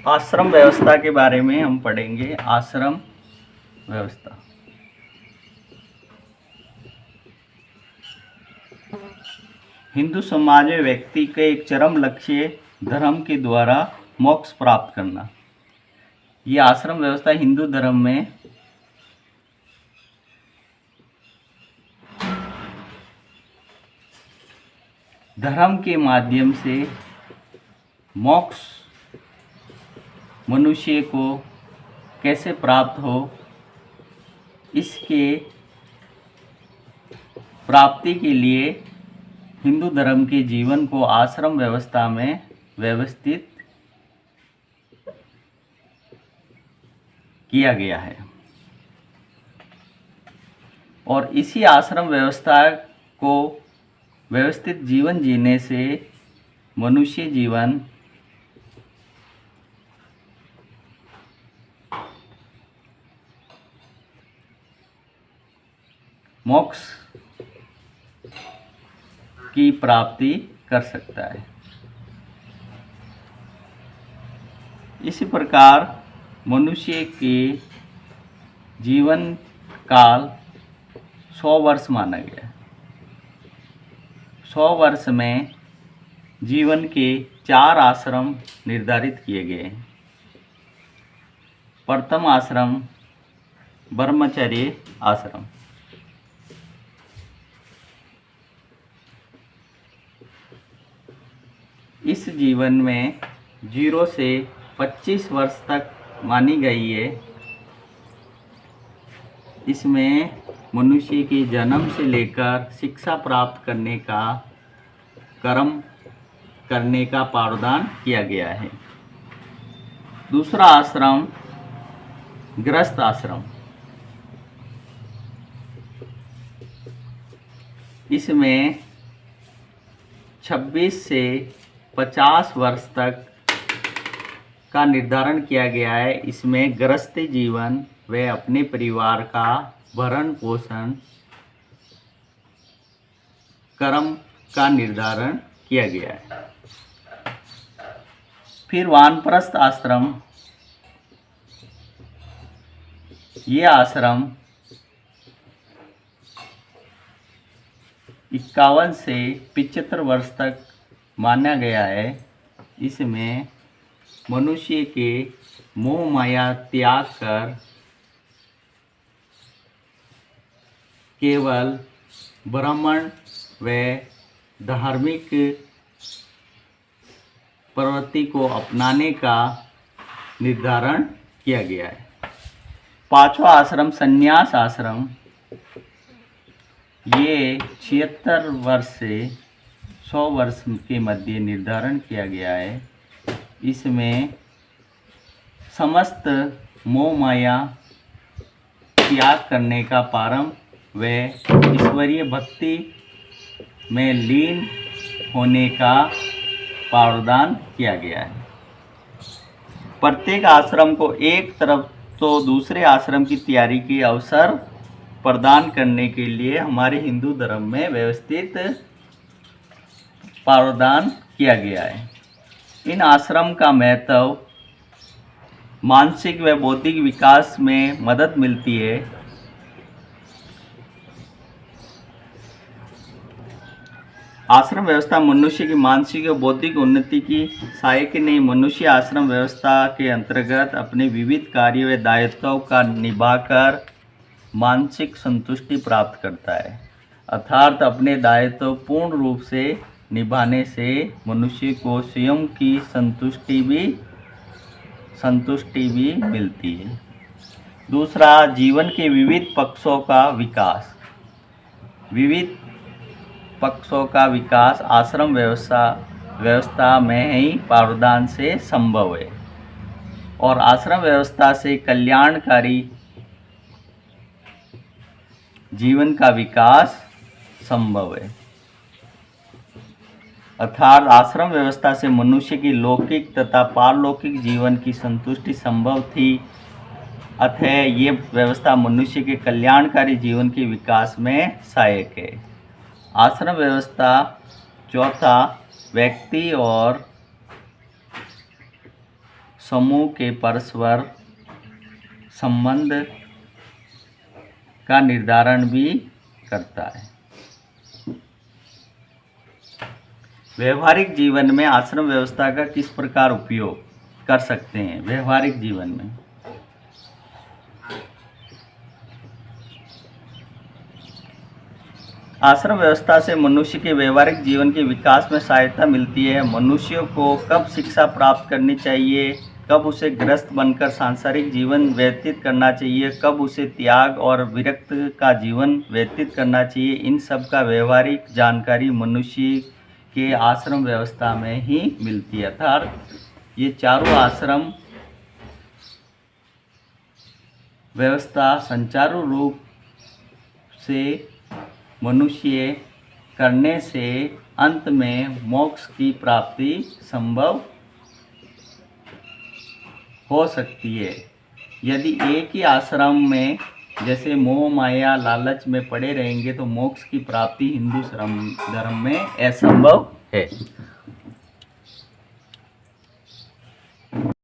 आश्रम व्यवस्था के बारे में हम पढ़ेंगे। आश्रम व्यवस्था हिंदू समाज में व्यक्ति का एक चरम लक्ष्य धर्म के द्वारा मोक्ष प्राप्त करना। ये आश्रम व्यवस्था हिंदू धर्म में धर्म के माध्यम से मोक्ष मनुष्य को कैसे प्राप्त हो, इसके प्राप्ति के लिए हिंदू धर्म के जीवन को आश्रम व्यवस्था में व्यवस्थित किया गया है। और इसी आश्रम व्यवस्था को व्यवस्थित जीवन जीने से मनुष्य जीवन मोक्ष की प्राप्ति कर सकता है। इसी प्रकार मनुष्य के जीवन काल 100 वर्ष माना गया है। 100 वर्ष में जीवन के 4 आश्रम निर्धारित किए गए हैं। प्रथम आश्रम ब्रह्मचर्य आश्रम। इस जीवन में 0 से 25 वर्ष तक मानी गई है। इसमें मनुष्य के जन्म से लेकर शिक्षा प्राप्त करने का कर्म करने का प्रावधान किया गया है। दूसरा आश्रम गृहस्थ आश्रम। इसमें 26 से 50 वर्ष तक का निर्धारण किया गया है। इसमें गृहस्थ जीवन व अपने परिवार का भरण पोषण कर्म का निर्धारण किया गया है। फिर वानप्रस्थ आश्रम। ये आश्रम 51 से 75 वर्ष तक माना गया है। इसमें मनुष्य के मोह माया त्याग कर केवल ब्राह्मण व धार्मिक प्रवृत्ति को अपनाने का निर्धारण किया गया है। पांचवा आश्रम संन्यास आश्रम। ये 76 वर्ष से 100 वर्ष के मध्य निर्धारण किया गया है। इसमें समस्त मोह माया त्याग करने का प्रारंभ व ईश्वरीय भक्ति में लीन होने का प्रावधान किया गया है। प्रत्येक आश्रम को एक तरफ तो दूसरे आश्रम की तैयारी के अवसर प्रदान करने के लिए हमारे हिंदू धर्म में व्यवस्थित प्रावधान किया गया है। इन आश्रम का महत्व मानसिक व बौद्धिक विकास में मदद मिलती है। आश्रम व्यवस्था मनुष्य की मानसिक और बौद्धिक उन्नति की सहायक नहीं। मनुष्य आश्रम व्यवस्था के अंतर्गत अपने विविध कार्य व दायित्वों का निभाकर मानसिक संतुष्टि प्राप्त करता है। अर्थात अपने दायित्व पूर्ण रूप से निभाने से मनुष्य को स्वयं की संतुष्टि भी मिलती है। दूसरा, जीवन के विविध पक्षों का विकास। विविध पक्षों का विकास आश्रम व्यवस्था में ही प्रावधान से संभव है और आश्रम व्यवस्था से कल्याणकारी जीवन का विकास संभव है। अर्थात आश्रम व्यवस्था से मनुष्य की लौकिक तथा पारलौकिक जीवन की संतुष्टि संभव थी। अतः ये व्यवस्था मनुष्य के कल्याणकारी जीवन के विकास में सहायक है। आश्रम व्यवस्था चौथा, व्यक्ति और समूह के परस्पर संबंध का निर्धारण भी करता है। व्यवहारिक जीवन में आश्रम व्यवस्था का किस प्रकार उपयोग कर सकते हैं? व्यवहारिक जीवन में आश्रम व्यवस्था से मनुष्य के व्यवहारिक जीवन के विकास में सहायता मिलती है। मनुष्य को कब शिक्षा प्राप्त करनी चाहिए, कब उसे गृहस्थ बनकर सांसारिक जीवन व्यतीत करना चाहिए, कब उसे त्याग और विरक्त का जीवन व्यतीत करना चाहिए, इन सब का व्यवहारिक जानकारी मनुष्य के आश्रम व्यवस्था में ही मिलती है। अर्थात ये चारों आश्रम व्यवस्था सुचारू रूप से मनुष्य करने से अंत में मोक्ष की प्राप्ति संभव हो सकती है। यदि एक ही आश्रम में जैसे मोह माया लालच में पड़े रहेंगे तो मोक्ष की प्राप्ति हिंदू धर्म में असंभव है।